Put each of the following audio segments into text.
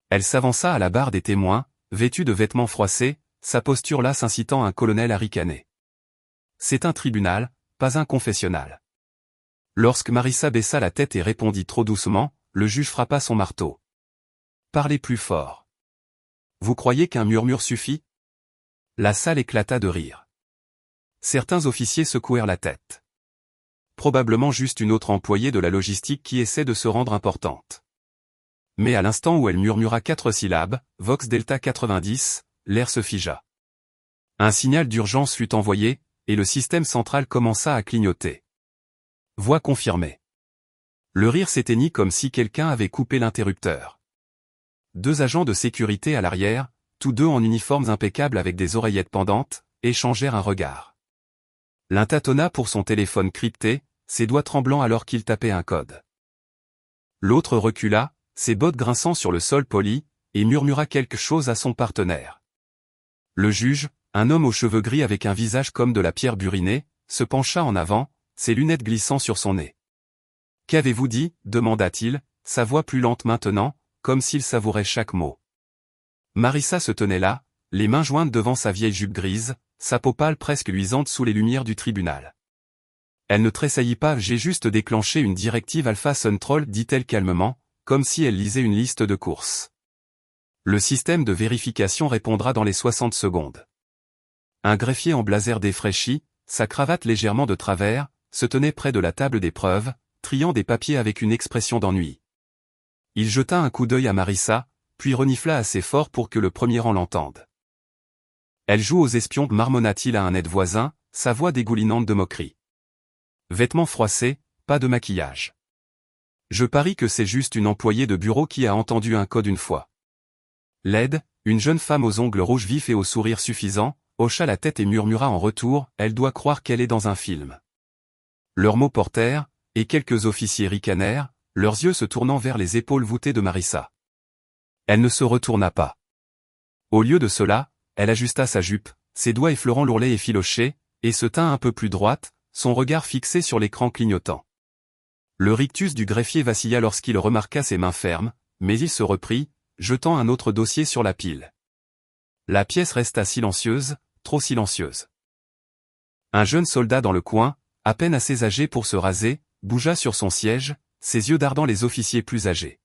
Elle s'avança à la barre des témoins, vêtue de vêtements froissés, sa posture lasse incitant un colonel à ricaner. C'est un tribunal, pas un confessionnal. Lorsque Marissa baissa la tête et répondit trop doucement, le juge frappa son marteau. Parlez plus fort. Vous croyez qu'un murmure suffit? La salle éclata de rire. Certains officiers secouèrent la tête. Probablement juste une autre employée de la logistique qui essaie de se rendre importante. Mais à l'instant où elle murmura 4 syllabes, Vox Delta 90, l'air se figea. Un signal d'urgence fut envoyé, et le système central commença à clignoter. Voix confirmée. Le rire s'éteignit comme si quelqu'un avait coupé l'interrupteur. 2 agents de sécurité à l'arrière, tous 2 en uniformes impeccables avec des oreillettes pendantes, échangèrent un regard. L'un tâtonna pour son téléphone crypté, ses doigts tremblants alors qu'il tapait un code. L'autre recula, ses bottes grinçant sur le sol poli, et murmura quelque chose à son partenaire. Le juge, un homme aux cheveux gris avec un visage comme de la pierre burinée, se pencha en avant, ses lunettes glissant sur son nez. « Qu'avez-vous dit » demanda-t-il, sa voix plus lente maintenant, comme s'il savourait chaque mot. Marissa se tenait là, les mains jointes devant sa vieille jupe grise, sa peau pâle presque luisante sous les lumières du tribunal. Elle ne tressaillit pas. « J'ai juste déclenché une directive Alpha Central » dit-elle calmement, comme si elle lisait une liste de courses. Le système de vérification répondra dans les 60 secondes. Un greffier en blazer défraîchi, sa cravate légèrement de travers, se tenait près de la table d'épreuve, triant des papiers avec une expression d'ennui. Il jeta un coup d'œil à Marissa, puis renifla assez fort pour que le premier rang l'entende. Elle joue aux espions, marmonna-t-il à un net voisin, sa voix dégoulinante de moquerie. Vêtements froissés, pas de maquillage. Je parie que c'est juste une employée de bureau qui a entendu un code une fois. Laide, une jeune femme aux ongles rouges vifs et au sourire suffisant, hocha la tête et murmura en retour, elle doit croire qu'elle est dans un film. Leurs mots portèrent, et quelques officiers ricanèrent, leurs yeux se tournant vers les épaules voûtées de Marissa. Elle ne se retourna pas. Au lieu de cela, elle ajusta sa jupe, ses doigts effleurant l'ourlet effiloché, et se tint un peu plus droite, son regard fixé sur l'écran clignotant. Le rictus du greffier vacilla lorsqu'il remarqua ses mains fermes, mais il se reprit, jetant un autre dossier sur la pile. La pièce resta silencieuse, trop silencieuse. Un jeune soldat dans le coin, à peine assez âgé pour se raser, bougea sur son siège, ses yeux dardant les officiers plus âgés.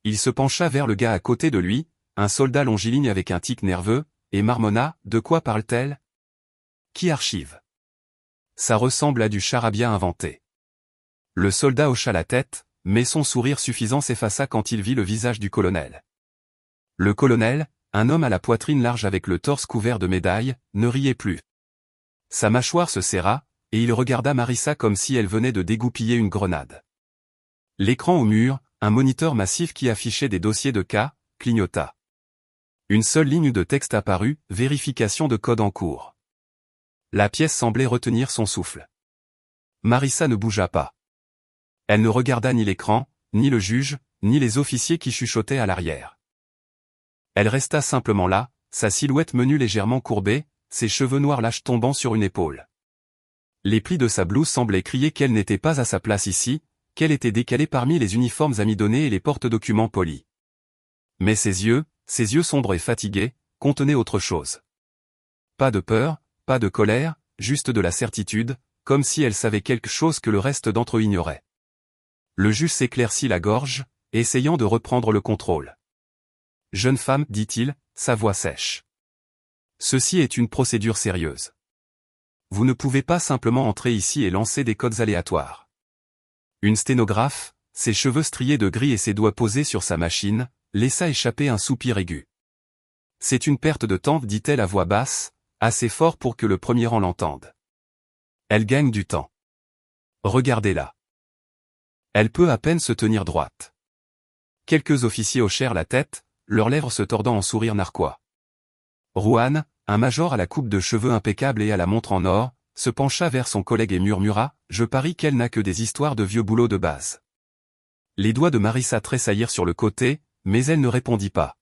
Il se pencha vers le gars à côté de lui, un soldat longiligne avec un tic nerveux, et marmonna, de quoi parle-t-elle? Qui archive? Ça ressemble à du charabia inventé. Le soldat hocha la tête, mais son sourire suffisant s'effaça quand il vit le visage du colonel. Le colonel, un homme à la poitrine large avec le torse couvert de médailles, ne riait plus. Sa mâchoire se serra, et il regarda Marissa comme si elle venait de dégoupiller une grenade. L'écran au mur, un moniteur massif qui affichait des dossiers de cas, clignota. Une seule ligne de texte apparut, vérification de code en cours. La pièce semblait retenir son souffle. Marissa ne bougea pas. Elle ne regarda ni l'écran, ni le juge, ni les officiers qui chuchotaient à l'arrière. Elle resta simplement là, sa silhouette menue légèrement courbée, ses cheveux noirs lâches tombant sur une épaule. Les plis de sa blouse semblaient crier qu'elle n'était pas à sa place ici, qu'elle était décalée parmi les uniformes amidonnés et les porte-documents polis. Mais ses yeux sombres et fatigués, contenaient autre chose. Pas de peur, pas de colère, juste de la certitude, comme si elle savait quelque chose que le reste d'entre eux ignorait. Le juge s'éclaircit la gorge, essayant de reprendre le contrôle. « Jeune femme, dit-il, sa voix sèche. Ceci est une procédure sérieuse. Vous ne pouvez pas simplement entrer ici et lancer des codes aléatoires. » Une sténographe, ses cheveux striés de gris et ses doigts posés sur sa machine, laissa échapper un soupir aigu. « C'est une perte de temps, dit-elle à voix basse, assez fort pour que le premier rang l'entende. Elle gagne du temps. Regardez-la. Elle peut à peine se tenir droite. » Quelques officiers hochèrent la tête, leurs lèvres se tordant en sourire narquois. Rouhan, un major à la coupe de cheveux impeccable et à la montre en or, se pencha vers son collègue et murmura, « Je parie qu'elle n'a que des histoires de vieux boulot de base. » Les doigts de Marissa tressaillirent sur le côté, mais elle ne répondit pas.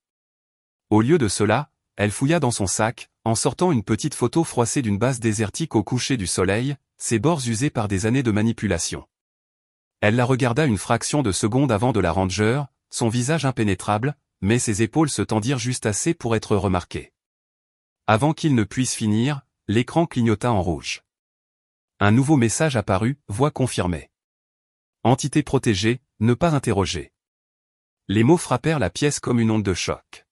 Au lieu de cela, elle fouilla dans son sac, en sortant une petite photo froissée d'une base désertique au coucher du soleil, ses bords usés par des années de manipulation. Elle la regarda une fraction de seconde avant de la ranger, son visage impénétrable, mais ses épaules se tendirent juste assez pour être remarquées. Avant qu'il ne puisse finir, l'écran clignota en rouge. Un nouveau message apparut, voix confirmée. Entité protégée, ne pas interroger. Les mots frappèrent la pièce comme une onde de choc.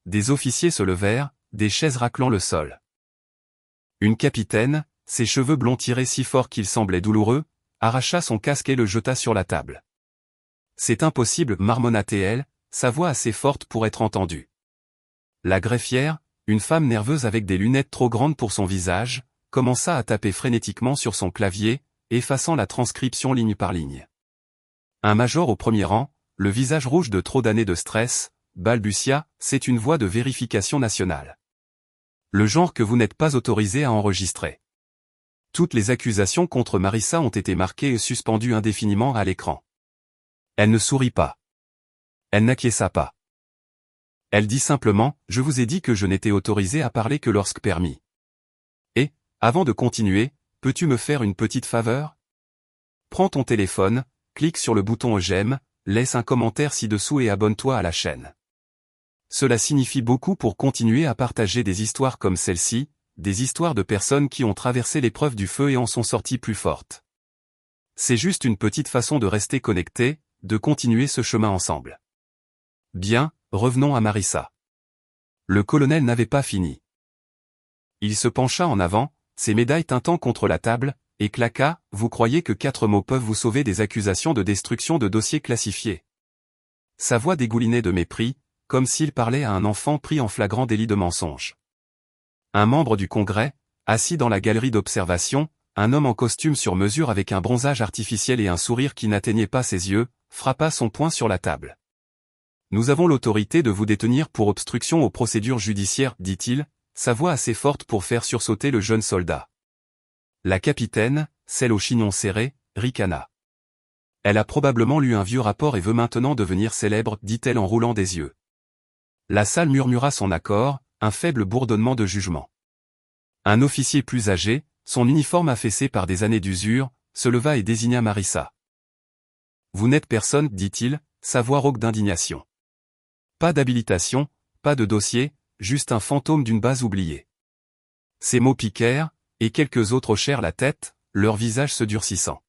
Des officiers se levèrent, des chaises raclant le sol. Une capitaine, ses cheveux blonds tirés si fort qu'ils semblaient douloureux, arracha son casque et le jeta sur la table. C'est impossible, marmonna-t-elle, sa voix assez forte pour être entendue. La greffière, une femme nerveuse avec des lunettes trop grandes pour son visage, commença à taper frénétiquement sur son clavier, effaçant la transcription ligne par ligne. Un major au premier rang, le visage rouge de trop d'années de stress, balbutia, c'est une voix de vérification nationale. Le genre que vous n'êtes pas autorisé à enregistrer. Toutes les accusations contre Marissa ont été marquées et suspendues indéfiniment à l'écran. Elle ne sourit pas. Elle n'acquiesça pas. Elle dit simplement, je vous ai dit que je n'étais autorisé à parler que lorsque permis. Et, avant de continuer, peux-tu me faire une petite faveur? Prends ton téléphone, clique sur le bouton j'aime, laisse un commentaire ci-dessous et abonne-toi à la chaîne. Cela signifie beaucoup pour continuer à partager des histoires comme celle-ci, des histoires de personnes qui ont traversé l'épreuve du feu et en sont sorties plus fortes. C'est juste une petite façon de rester connecté, de continuer ce chemin ensemble. Bien, revenons à Marissa. Le colonel n'avait pas fini. Il se pencha en avant, ses médailles tintant contre la table, et claqua, vous croyez que 4 mots peuvent vous sauver des accusations de destruction de dossiers classifiés? Sa voix dégoulinait de mépris, comme s'il parlait à un enfant pris en flagrant délit de mensonge. Un membre du Congrès, assis dans la galerie d'observation, un homme en costume sur mesure avec un bronzage artificiel et un sourire qui n'atteignait pas ses yeux, frappa son poing sur la table. Nous avons l'autorité de vous détenir pour obstruction aux procédures judiciaires, dit-il, sa voix assez forte pour faire sursauter le jeune soldat. La capitaine, celle au chignon serré, ricana. Elle a probablement lu un vieux rapport et veut maintenant devenir célèbre, dit-elle en roulant des yeux. La salle murmura son accord, un faible bourdonnement de jugement. Un officier plus âgé, son uniforme affaissé par des années d'usure, se leva et désigna Marissa. Vous n'êtes personne, dit-il, sa voix rauque d'indignation. Pas d'habilitation, pas de dossier, juste un fantôme d'une base oubliée. Ces mots piquèrent, et quelques autres hochèrent la tête, leur visage se durcissant.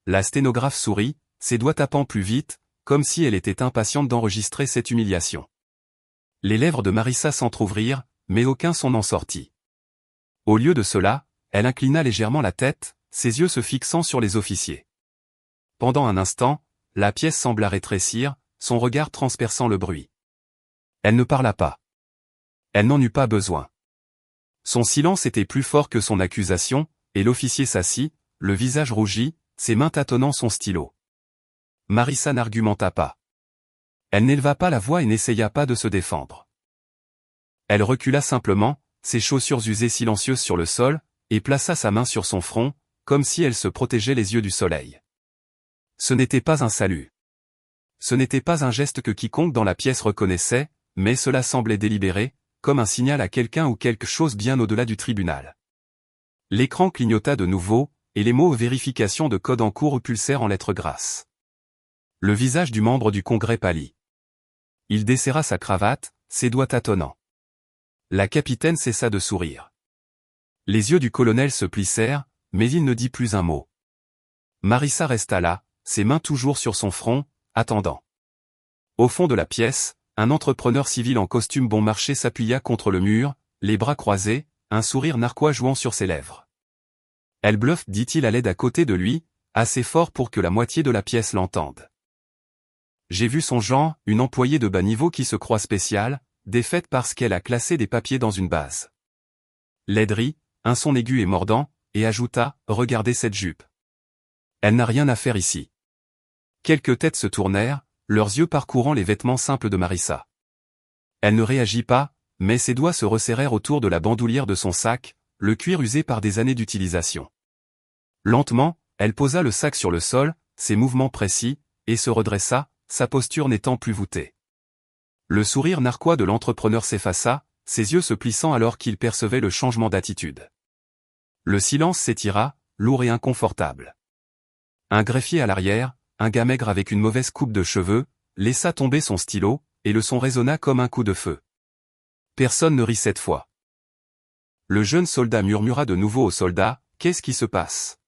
La sténographe sourit, ses doigts tapant plus vite, comme si elle était impatiente d'enregistrer cette humiliation. Les lèvres de Marissa s'entr'ouvrirent, mais aucun son n'en sortit. Au lieu de cela, elle inclina légèrement la tête, ses yeux se fixant sur les officiers. Pendant un instant, la pièce sembla rétrécir, son regard transperçant le bruit. Elle ne parla pas. Elle n'en eut pas besoin. Son silence était plus fort que son accusation, et l'officier s'assit, le visage rougi, ses mains tâtonnant son stylo. Marissa n'argumenta pas. Elle n'éleva pas la voix et n'essaya pas de se défendre. Elle recula simplement, ses chaussures usées silencieuses sur le sol, et plaça sa main sur son front, comme si elle se protégeait les yeux du soleil. Ce n'était pas un salut. Ce n'était pas un geste que quiconque dans la pièce reconnaissait, mais cela semblait délibéré, comme un signal à quelqu'un ou quelque chose bien au-delà du tribunal. L'écran clignota de nouveau, et les mots « vérification de code en cours » pulsèrent en lettres grasses. Le visage du membre du Congrès pâlit. Il desserra sa cravate, ses doigts tâtonnants. La capitaine cessa de sourire. Les yeux du colonel se plissèrent, mais il ne dit plus un mot. Marissa resta là, ses mains toujours sur son front, attendant. Au fond de la pièce, un entrepreneur civil en costume bon marché s'appuya contre le mur, les bras croisés, un sourire narquois jouant sur ses lèvres. Elle bluffe, dit-il à l'aide à côté de lui, assez fort pour que la moitié de la pièce l'entende. J'ai vu son genre, une employée de bas niveau qui se croit spéciale, défaite parce qu'elle a classé des papiers dans une base. L'aiderie, un son aigu et mordant, et ajouta, regardez cette jupe. Elle n'a rien à faire ici. Quelques têtes se tournèrent, leurs yeux parcourant les vêtements simples de Marissa. Elle ne réagit pas, mais ses doigts se resserrèrent autour de la bandoulière de son sac, le cuir usé par des années d'utilisation. Lentement, elle posa le sac sur le sol, ses mouvements précis, et se redressa, sa posture n'étant plus voûtée. Le sourire narquois de l'entrepreneur s'effaça, ses yeux se plissant alors qu'il percevait le changement d'attitude. Le silence s'étira, lourd et inconfortable. Un greffier à l'arrière, un gars maigre avec une mauvaise coupe de cheveux, laissa tomber son stylo, et le son résonna comme un coup de feu. Personne ne rit cette fois. Le jeune soldat murmura de nouveau au soldat, « Qu'est-ce qui se passe?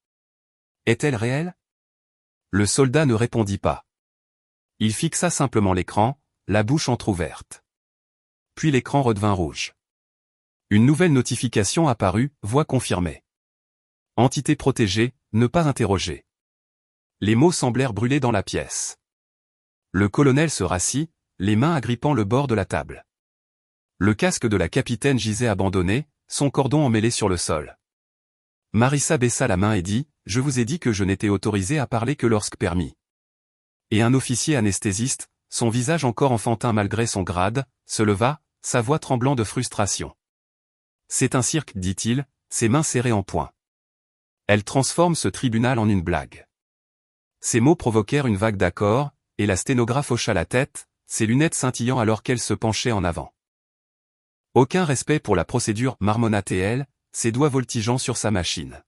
Est-elle réelle ?» Le soldat ne répondit pas. Il fixa simplement l'écran, la bouche entr'ouverte. Puis l'écran redevint rouge. Une nouvelle notification apparut, voix confirmée. Entité protégée, ne pas interroger. Les mots semblèrent brûler dans la pièce. Le colonel se rassit, les mains agrippant le bord de la table. Le casque de la capitaine gisait abandonné, son cordon emmêlé sur le sol. Marissa baissa la main et dit, « Je vous ai dit que je n'étais autorisé à parler que lorsque permis. » Et un officier anesthésiste, son visage encore enfantin malgré son grade, se leva, sa voix tremblant de frustration. « C'est un cirque, dit-il, ses mains serrées en poing. Elle transforme ce tribunal en une blague. » Ces mots provoquèrent une vague d'accord, et la sténographe hocha la tête, ses lunettes scintillant alors qu'elle se penchait en avant. Aucun respect pour la procédure, marmonna-t-elle, ses doigts voltigeant sur sa machine.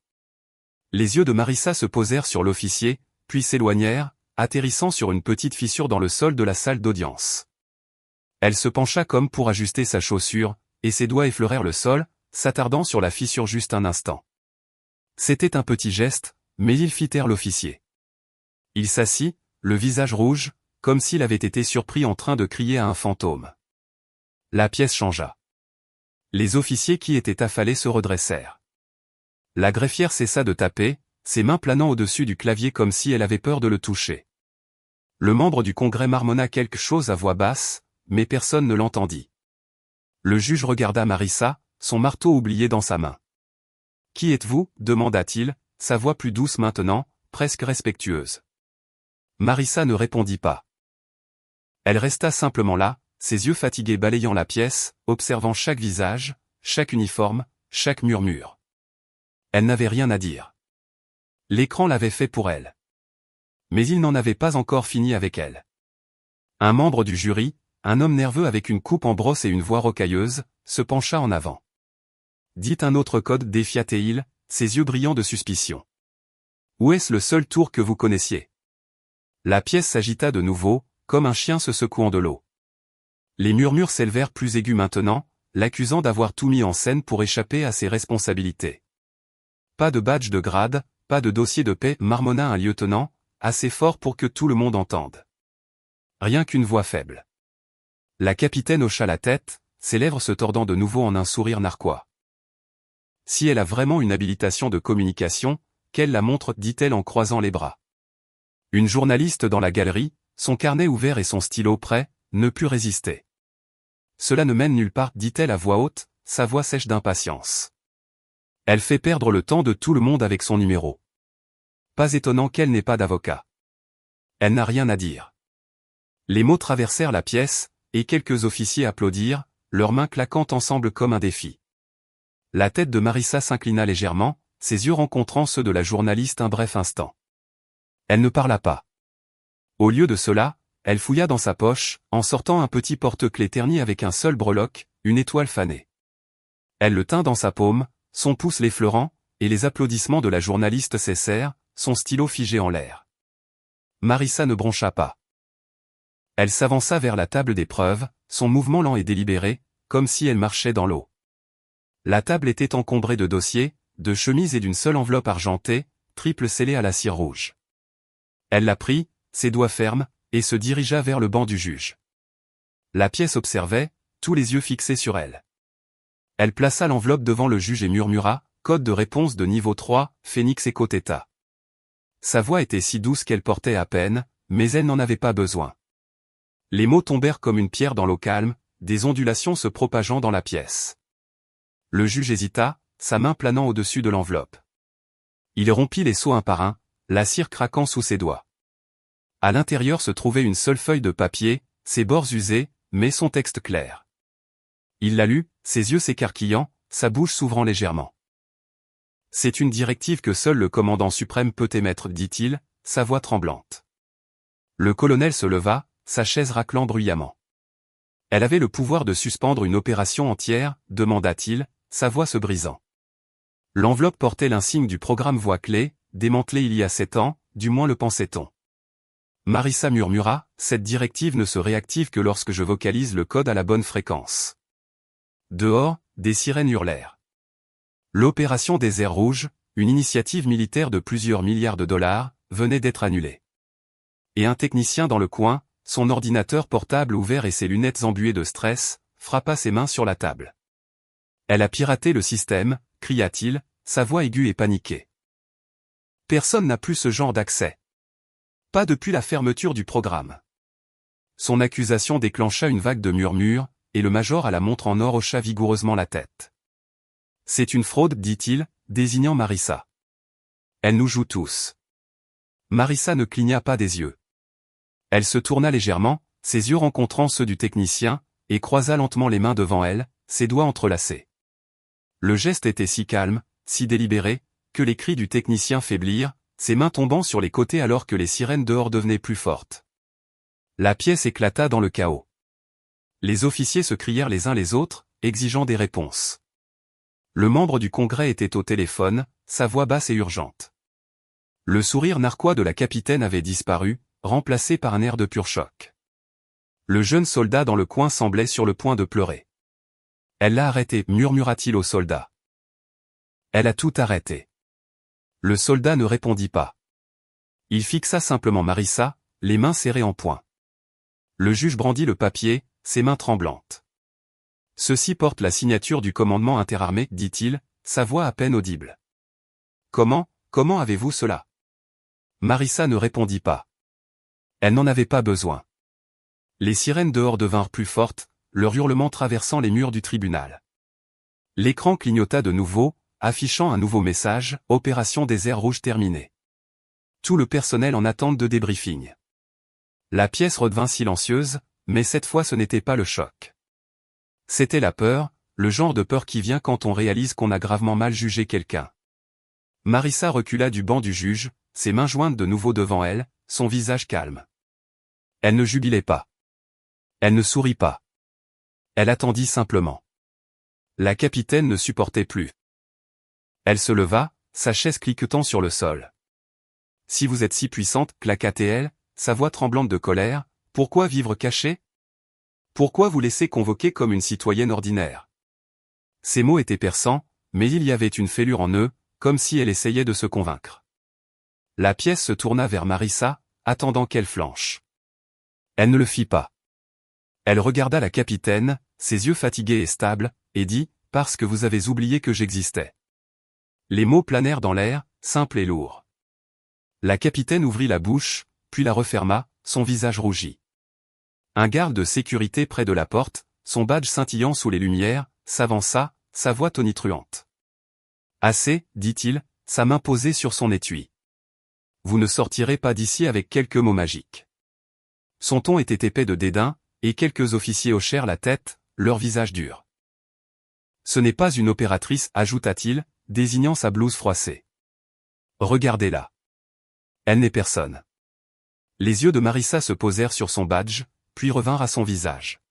Les yeux de Marissa se posèrent sur l'officier, puis s'éloignèrent, atterrissant sur une petite fissure dans le sol de la salle d'audience. Elle se pencha comme pour ajuster sa chaussure, et ses doigts effleurèrent le sol, s'attardant sur la fissure juste un instant. C'était un petit geste, mais ils fittèrent l'officier. Il s'assit, le visage rouge, comme s'il avait été surpris en train de crier à un fantôme. La pièce changea. Les officiers qui étaient affalés se redressèrent. La greffière cessa de taper, ses mains planant au-dessus du clavier comme si elle avait peur de le toucher. Le membre du Congrès marmonna quelque chose à voix basse, mais personne ne l'entendit. Le juge regarda Marissa, son marteau oublié dans sa main. « Qui êtes-vous » demanda-t-il, sa voix plus douce maintenant, presque respectueuse. Marissa ne répondit pas. Elle resta simplement là, ses yeux fatigués balayant la pièce, observant chaque visage, chaque uniforme, chaque murmure. Elle n'avait rien à dire. L'écran l'avait fait pour elle. Mais il n'en avait pas encore fini avec elle. Un membre du jury, un homme nerveux avec une coupe en brosse et une voix rocailleuse, se pencha en avant. « Dites un autre code, défia-t-il, ses yeux brillants de suspicion. « Où est-ce le seul tour que vous connaissiez ?» La pièce s'agita de nouveau, comme un chien se secouant de l'eau. Les murmures s'élevèrent plus aigus maintenant, l'accusant d'avoir tout mis en scène pour échapper à ses responsabilités. Pas de badge de grade, pas de dossier de paix, marmonna un lieutenant, assez fort pour que tout le monde entende. Rien qu'une voix faible. La capitaine hocha la tête, ses lèvres se tordant de nouveau en un sourire narquois. Si elle a vraiment une habilitation de communication, qu'elle la montre, dit-elle en croisant les bras. Une journaliste dans la galerie, son carnet ouvert et son stylo prêt, ne put résister. Cela ne mène nulle part, dit-elle à voix haute, sa voix sèche d'impatience. Elle fait perdre le temps de tout le monde avec son numéro. Pas étonnant qu'elle n'ait pas d'avocat. Elle n'a rien à dire. Les mots traversèrent la pièce, et quelques officiers applaudirent, leurs mains claquant ensemble comme un défi. La tête de Marissa s'inclina légèrement, ses yeux rencontrant ceux de la journaliste un bref instant. Elle ne parla pas. Au lieu de cela, elle fouilla dans sa poche, en sortant un petit porte-clés terni avec un seul breloque, une étoile fanée. Elle le tint dans sa paume, son pouce l'effleurant, et les applaudissements de la journaliste cessèrent, son stylo figé en l'air. Marissa ne broncha pas. Elle s'avança vers la table d'épreuve, son mouvement lent et délibéré, comme si elle marchait dans l'eau. La table était encombrée de dossiers, de chemises et d'une seule enveloppe argentée, triple scellée à la cire rouge. Elle la prit, ses doigts fermes, et se dirigea vers le banc du juge. La pièce observait, tous les yeux fixés sur elle. Elle plaça l'enveloppe devant le juge et murmura, « Code de réponse de niveau 3, Phoenix Echo Theta. » Sa voix était si douce qu'elle portait à peine, mais elle n'en avait pas besoin. Les mots tombèrent comme une pierre dans l'eau calme, des ondulations se propageant dans la pièce. Le juge hésita, sa main planant au-dessus de l'enveloppe. Il rompit les seaux un par un, la cire craquant sous ses doigts. À l'intérieur se trouvait une seule feuille de papier, ses bords usés, mais son texte clair. Il la lut, ses yeux s'écarquillant, sa bouche s'ouvrant légèrement. « C'est une directive que seul le commandant suprême peut émettre, dit-il, sa voix tremblante. » Le colonel se leva, sa chaise raclant bruyamment. « Elle avait le pouvoir de suspendre une opération entière, demanda-t-il, sa voix se brisant. L'enveloppe portait l'insigne du programme voix clé, démantelé il y a 7 ans, du moins le pensait-on. Marissa murmura, cette directive ne se réactive que lorsque je vocalise le code à la bonne fréquence. Dehors, des sirènes hurlèrent. L'opération Désert Rouge, une initiative militaire de plusieurs milliards de dollars, venait d'être annulée. Et un technicien dans le coin, son ordinateur portable ouvert et ses lunettes embuées de stress, frappa ses mains sur la table. Elle a piraté le système, cria-t-il, sa voix aiguë et paniquée. Personne n'a plus ce genre d'accès. Pas depuis la fermeture du programme. Son accusation déclencha une vague de murmures, et le major à la montre en or hocha vigoureusement la tête. C'est une fraude, dit-il, désignant Marissa. Elle nous joue tous. Marissa ne cligna pas des yeux. Elle se tourna légèrement, ses yeux rencontrant ceux du technicien, et croisa lentement les mains devant elle, ses doigts entrelacés. Le geste était si calme, si délibéré, que les cris du technicien faiblirent, ses mains tombant sur les côtés alors que les sirènes dehors devenaient plus fortes. La pièce éclata dans le chaos. Les officiers se crièrent les uns les autres, exigeant des réponses. Le membre du Congrès était au téléphone, sa voix basse et urgente. Le sourire narquois de la capitaine avait disparu, remplacé par un air de pur choc. Le jeune soldat dans le coin semblait sur le point de pleurer. Elle l'a arrêté, murmura-t-il au soldat. Elle a tout arrêté. Le soldat ne répondit pas. Il fixa simplement Marissa, les mains serrées en poing. Le juge brandit le papier, ses mains tremblantes. Ceci porte la signature du commandement interarmé, dit-il, sa voix à peine audible. Comment avez-vous cela? Marissa ne répondit pas. Elle n'en avait pas besoin. Les sirènes dehors devinrent plus fortes, leur hurlement traversant les murs du tribunal. L'écran clignota de nouveau, affichant un nouveau message, Opération Désert Rouge terminée. Tout le personnel en attente de débriefing. La pièce redevint silencieuse, mais cette fois ce n'était pas le choc. C'était la peur, le genre de peur qui vient quand on réalise qu'on a gravement mal jugé quelqu'un. Marissa recula du banc du juge, ses mains jointes de nouveau devant elle, son visage calme. Elle ne jubilait pas. Elle ne sourit pas. Elle attendit simplement. La capitaine ne supportait plus. Elle se leva, sa chaise cliquetant sur le sol. Si vous êtes si puissante, claqua-t-elle, sa voix tremblante de colère, pourquoi vivre cachée? Pourquoi vous laisser convoquer comme une citoyenne ordinaire? Ces mots étaient perçants, mais il y avait une fêlure en eux, comme si elle essayait de se convaincre. La pièce se tourna vers Marissa, attendant qu'elle flanche. Elle ne le fit pas. Elle regarda la capitaine, ses yeux fatigués et stables, et dit, « Parce que vous avez oublié que j'existais. » Les mots planèrent dans l'air, simples et lourds. La capitaine ouvrit la bouche, puis la referma, son visage rougit. Un garde de sécurité près de la porte, son badge scintillant sous les lumières, s'avança, sa voix tonitruante. « Assez, dit-il, sa main posée sur son étui. Vous ne sortirez pas d'ici avec quelques mots magiques. » Son ton était épais de dédain, et quelques officiers hochèrent la tête, leur visage dur. « Ce n'est pas une opératrice, ajouta-t-il, désignant sa blouse froissée. Regardez-la. Elle n'est personne. » Les yeux de Marissa se posèrent sur son badge, puis revinrent à son visage.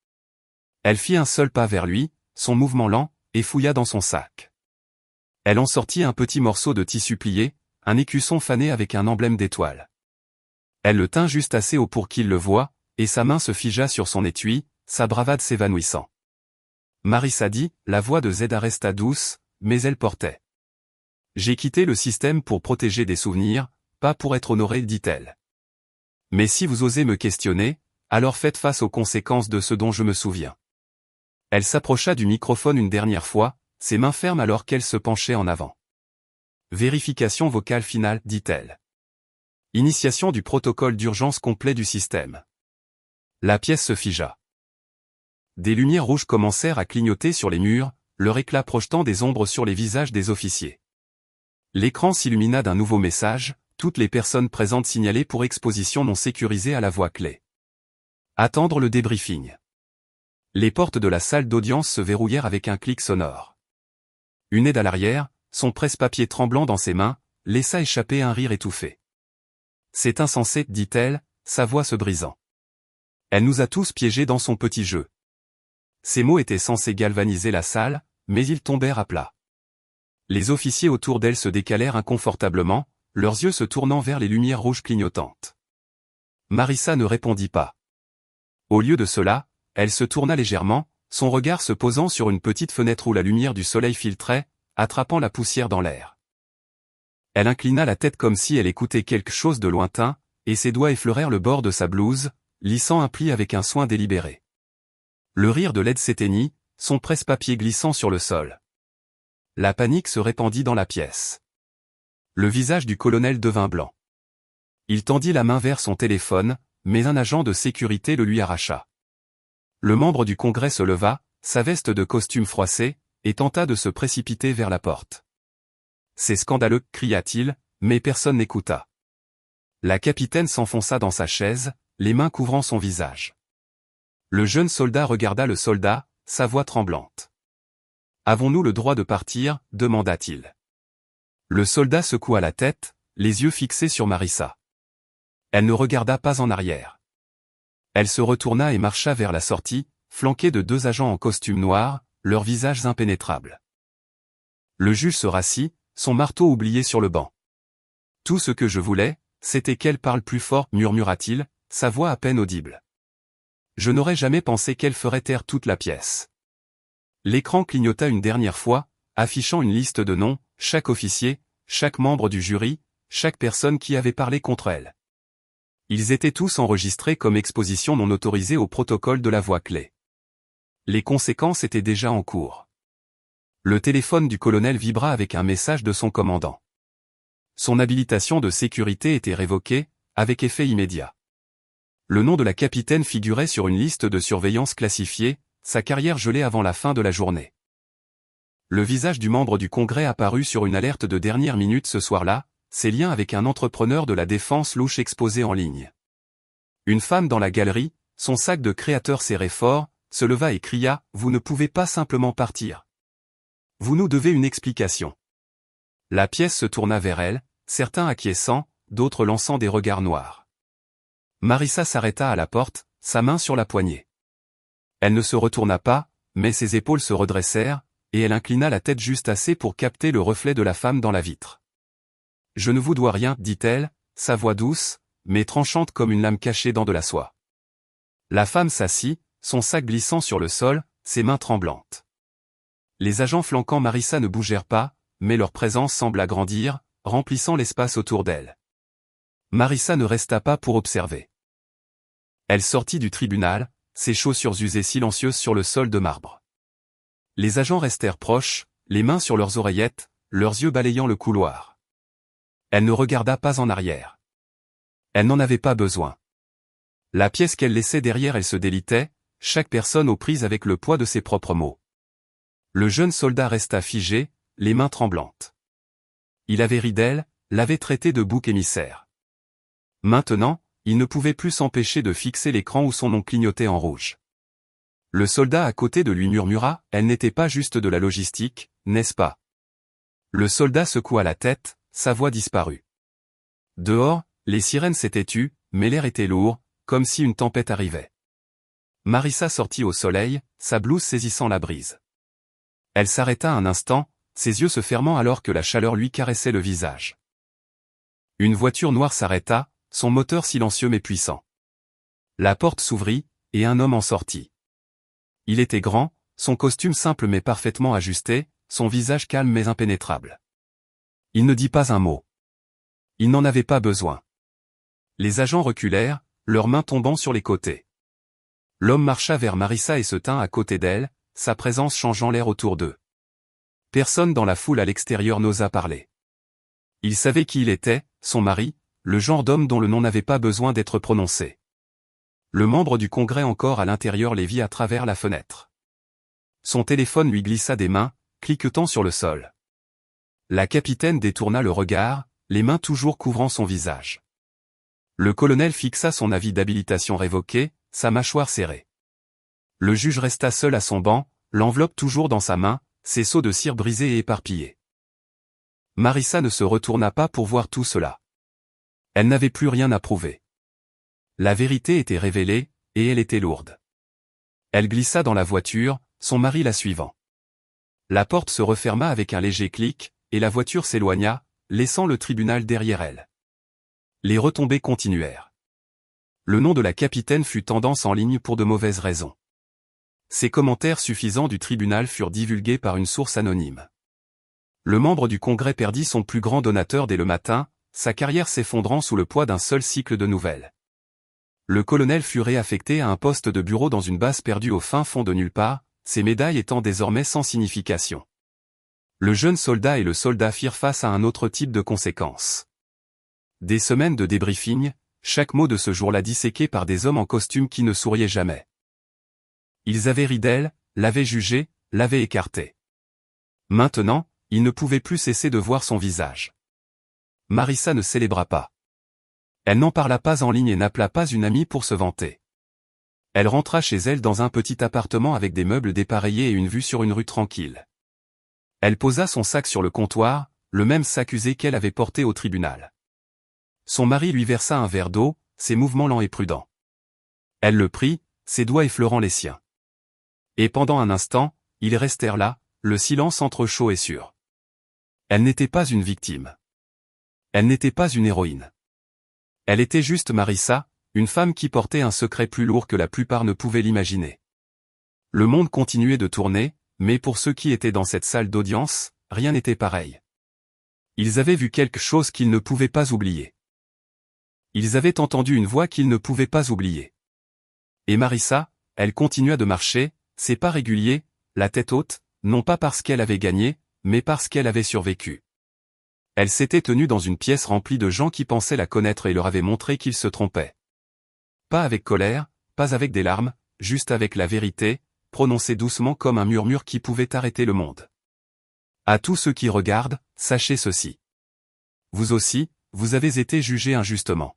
Elle fit un seul pas vers lui, son mouvement lent, et fouilla dans son sac. Elle en sortit un petit morceau de tissu plié, un écusson fané avec un emblème d'étoile. Elle le tint juste assez haut pour qu'il le voie, et sa main se figea sur son étui, sa bravade s'évanouissant. Marissa dit, la voix de Zeda resta douce, mais elle portait. « J'ai quitté le système pour protéger des souvenirs, pas pour être honorée, dit-elle. Mais si vous osez me questionner, alors faites face aux conséquences de ce dont je me souviens. » Elle s'approcha du microphone une dernière fois, ses mains fermes alors qu'elle se penchait en avant. « Vérification vocale finale, dit-elle. Initiation du protocole d'urgence complet du système. » La pièce se figea. Des lumières rouges commencèrent à clignoter sur les murs, leur éclat projetant des ombres sur les visages des officiers. L'écran s'illumina d'un nouveau message, toutes les personnes présentes signalées pour exposition non sécurisée à la voix clé. Attendre le débriefing. Les portes de la salle d'audience se verrouillèrent avec un clic sonore. Une aide à l'arrière, son presse-papier tremblant dans ses mains, laissa échapper un rire étouffé. « C'est insensé, dit-elle, sa voix se brisant. Elle nous a tous piégés dans son petit jeu. » Ces mots étaient censés galvaniser la salle, mais ils tombèrent à plat. Les officiers autour d'elle se décalèrent inconfortablement, leurs yeux se tournant vers les lumières rouges clignotantes. Marissa ne répondit pas. Au lieu de cela, elle se tourna légèrement, son regard se posant sur une petite fenêtre où la lumière du soleil filtrait, attrapant la poussière dans l'air. Elle inclina la tête comme si elle écoutait quelque chose de lointain, et ses doigts effleurèrent le bord de sa blouse, lissant un pli avec un soin délibéré. Le rire de Led s'éteignit, son presse-papier glissant sur le sol. La panique se répandit dans la pièce. Le visage du colonel devint blanc. Il tendit la main vers son téléphone, mais un agent de sécurité le lui arracha. Le membre du Congrès se leva, sa veste de costume froissée, et tenta de se précipiter vers la porte. « C'est scandaleux » cria-t-il, mais personne n'écouta. La capitaine s'enfonça dans sa chaise, les mains couvrant son visage. Le jeune soldat regarda le soldat, sa voix tremblante. « Avons-nous le droit de partir » demanda-t-il. Le soldat secoua la tête, les yeux fixés sur Marissa. Elle ne regarda pas en arrière. Elle se retourna et marcha vers la sortie, flanquée de 2 agents en costume noir, leurs visages impénétrables. Le juge se rassit, son marteau oublié sur le banc. « Tout ce que je voulais, c'était qu'elle parle plus fort » murmura-t-il, sa voix à peine audible. Je n'aurais jamais pensé qu'elle ferait taire toute la pièce. L'écran clignota une dernière fois, affichant une liste de noms, chaque officier, chaque membre du jury, chaque personne qui avait parlé contre elle. Ils étaient tous enregistrés comme exposition non autorisée au protocole de la voix clé. Les conséquences étaient déjà en cours. Le téléphone du colonel vibra avec un message de son commandant. Son habilitation de sécurité était révoquée, avec effet immédiat. Le nom de la capitaine figurait sur une liste de surveillance classifiée, sa carrière gelée avant la fin de la journée. Le visage du membre du Congrès apparut sur une alerte de dernière minute ce soir-là, ses liens avec un entrepreneur de la défense louche exposé en ligne. Une femme dans la galerie, son sac de créateur serré fort, se leva et cria « Vous ne pouvez pas simplement partir. Vous nous devez une explication. » La pièce se tourna vers elle, certains acquiesçant, d'autres lançant des regards noirs. Marissa s'arrêta à la porte, sa main sur la poignée. Elle ne se retourna pas, mais ses épaules se redressèrent, et elle inclina la tête juste assez pour capter le reflet de la femme dans la vitre. « Je ne vous dois rien, dit-elle, sa voix douce, mais tranchante comme une lame cachée dans de la soie. » La femme s'assit, son sac glissant sur le sol, ses mains tremblantes. Les agents flanquant Marissa ne bougèrent pas, mais leur présence sembla grandir, remplissant l'espace autour d'elle. Marissa ne resta pas pour observer. Elle sortit du tribunal, ses chaussures usées silencieuses sur le sol de marbre. Les agents restèrent proches, les mains sur leurs oreillettes, leurs yeux balayant le couloir. Elle ne regarda pas en arrière. Elle n'en avait pas besoin. La pièce qu'elle laissait derrière elle se délitait, chaque personne aux prises avec le poids de ses propres mots. Le jeune soldat resta figé, les mains tremblantes. Il avait ri d'elle, l'avait traité de bouc émissaire. Maintenant, il ne pouvait plus s'empêcher de fixer l'écran où son nom clignotait en rouge. Le soldat à côté de lui murmura « Elle n'était pas juste de la logistique, n'est-ce pas ?» Le soldat secoua la tête, sa voix disparut. Dehors, les sirènes s'étaient tues, mais l'air était lourd, comme si une tempête arrivait. Marissa sortit au soleil, sa blouse saisissant la brise. Elle s'arrêta un instant, ses yeux se fermant alors que la chaleur lui caressait le visage. Une voiture noire s'arrêta, son moteur silencieux mais puissant. La porte s'ouvrit, et un homme en sortit. Il était grand, son costume simple mais parfaitement ajusté, son visage calme mais impénétrable. Il ne dit pas un mot. Il n'en avait pas besoin. Les agents reculèrent, leurs mains tombant sur les côtés. L'homme marcha vers Marissa et se tint à côté d'elle, sa présence changeant l'air autour d'eux. Personne dans la foule à l'extérieur n'osa parler. Il savait qui il était, son mari, le genre d'homme dont le nom n'avait pas besoin d'être prononcé. Le membre du Congrès encore à l'intérieur les vit à travers la fenêtre. Son téléphone lui glissa des mains, cliquetant sur le sol. La capitaine détourna le regard, les mains toujours couvrant son visage. Le colonel fixa son avis d'habilitation révoqué, sa mâchoire serrée. Le juge resta seul à son banc, l'enveloppe toujours dans sa main, ses seaux de cire brisés et éparpillés. Marissa ne se retourna pas pour voir tout cela. Elle n'avait plus rien à prouver. La vérité était révélée, et elle était lourde. Elle glissa dans la voiture, son mari la suivant. La porte se referma avec un léger clic, et la voiture s'éloigna, laissant le tribunal derrière elle. Les retombées continuèrent. Le nom de la capitaine fut tendance en ligne pour de mauvaises raisons. Ces commentaires suffisants du tribunal furent divulgués par une source anonyme. Le membre du Congrès perdit son plus grand donateur dès le matin, sa carrière s'effondrant sous le poids d'un seul cycle de nouvelles. Le colonel fut réaffecté à un poste de bureau dans une base perdue au fin fond de nulle part, ses médailles étant désormais sans signification. Le jeune soldat et le soldat firent face à un autre type de conséquences. Des semaines de débriefing, chaque mot de ce jour-là disséqué par des hommes en costume qui ne souriaient jamais. Ils avaient ri d'elle, l'avaient jugée, l'avaient écartée. Maintenant, ils ne pouvaient plus cesser de voir son visage. Marissa ne célébra pas. Elle n'en parla pas en ligne et n'appela pas une amie pour se vanter. Elle rentra chez elle dans un petit appartement avec des meubles dépareillés et une vue sur une rue tranquille. Elle posa son sac sur le comptoir, le même sac usé qu'elle avait porté au tribunal. Son mari lui versa un verre d'eau, ses mouvements lents et prudents. Elle le prit, ses doigts effleurant les siens. Et pendant un instant, ils restèrent là, le silence entre chaud et sûr. Elle n'était pas une victime. Elle n'était pas une héroïne. Elle était juste Marissa, une femme qui portait un secret plus lourd que la plupart ne pouvaient l'imaginer. Le monde continuait de tourner, mais pour ceux qui étaient dans cette salle d'audience, rien n'était pareil. Ils avaient vu quelque chose qu'ils ne pouvaient pas oublier. Ils avaient entendu une voix qu'ils ne pouvaient pas oublier. Et Marissa, elle continua de marcher, ses pas réguliers, la tête haute, non pas parce qu'elle avait gagné, mais parce qu'elle avait survécu. Elle s'était tenue dans une pièce remplie de gens qui pensaient la connaître et leur avaient montré qu'ils se trompaient. Pas avec colère, pas avec des larmes, juste avec la vérité, prononcée doucement comme un murmure qui pouvait arrêter le monde. À tous ceux qui regardent, sachez ceci. Vous aussi, vous avez été jugés injustement.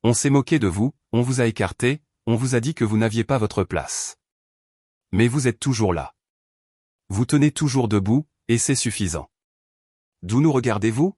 On s'est moqué de vous, on vous a écarté, on vous a dit que vous n'aviez pas votre place. Mais vous êtes toujours là. Vous tenez toujours debout, et c'est suffisant. D'où nous regardez-vous ?